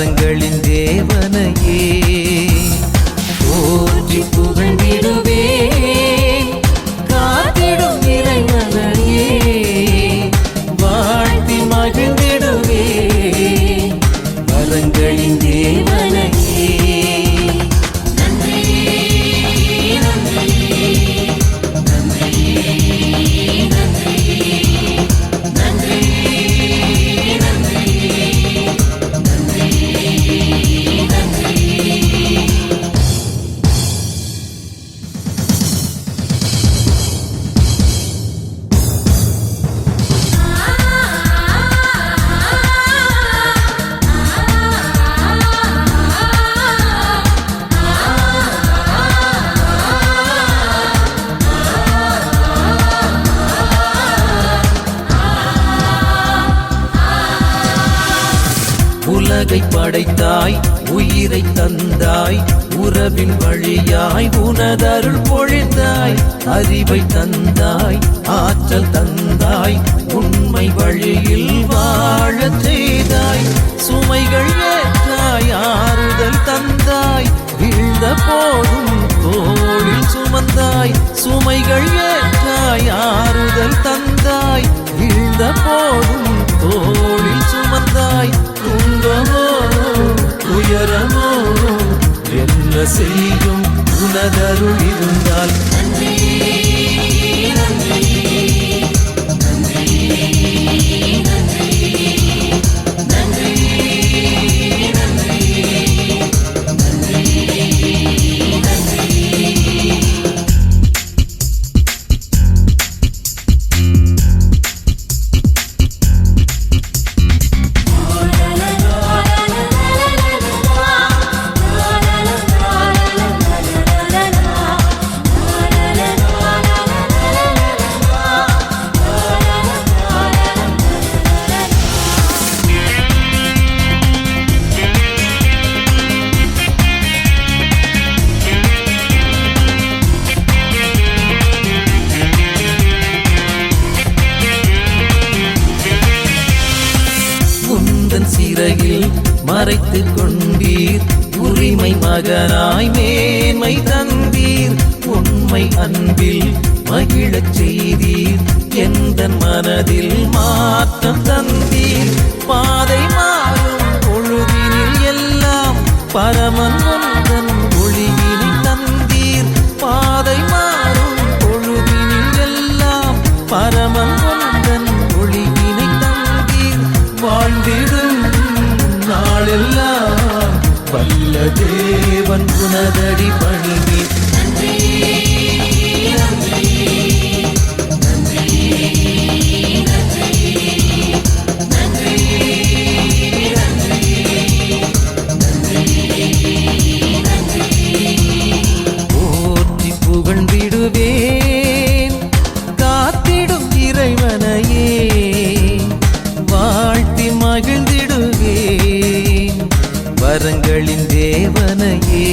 வரங்களின் தேவனையே போற்றி புகழ்ந்திடுவேன். காத்திடும் இறைவனையே வாழ்த்தி மகிழ்ந்திடுவேன். வரங்களின் தேவனையே நன்றி நன்றி நன்றி நன்றி நன்றி நன்றி நன்றி நன்றி. உலகை படைத்தாய், உயிரை தந்தாய், உறவின் வழியாய் உனதருள் பொழிந்தாய். அறிவை தந்தாய், ஆற்றல் தந்தாய், உண்மை வழியில் வாழச் செய்தாய். சுமைகள் ஏற்றாய், ஆறுதல் தந்தாய், வீழ்ந்த போதும் தோளில் சுமந்தாய். சுமைகள் ஏற்றாய், ஆறுதல் தந்தாய், வீழ்ந்த போதும் தோளில் சுமந்தாய். துன்பமோ உயரமோ என்ன செய்யும் உனதருள் இருந்தால். நன்றி நன்றி நன்றி நன்றி நன்றி நன்றி நன்றி நன்றி. சிறையில் மறைத்துக் கொண்டீர், உரிமை மகனாய் மேன்மை தந்தீர். உண்மை அன்பில் மகிழச் செய்தீர், எந்த மனதில் மாற்றம் தந்தீர். பாதை மாறும் பொழுதினில் எல்லாம் பரமன் உந்தன் ஒளியினை தந்தீர். பாதை மாறும் பொழுதினில் எல்லாம் பரமன் உந்தன் ஒளியினை தந்தீர். வாழ்ந்திடும் நாளெல்லாம் வல்ல தேவன் உனதடி பணிவீர். நன்றி நன்றி நன்றி நன்றி நன்றி நன்றி நன்றி நன்றி. போற்றி புகழ்ந்திடுவேன், காத்திடும் இறைவனையே வாழ்த்தி மகிழ்ந்திடுவேன். வரங்களின் தேவனையே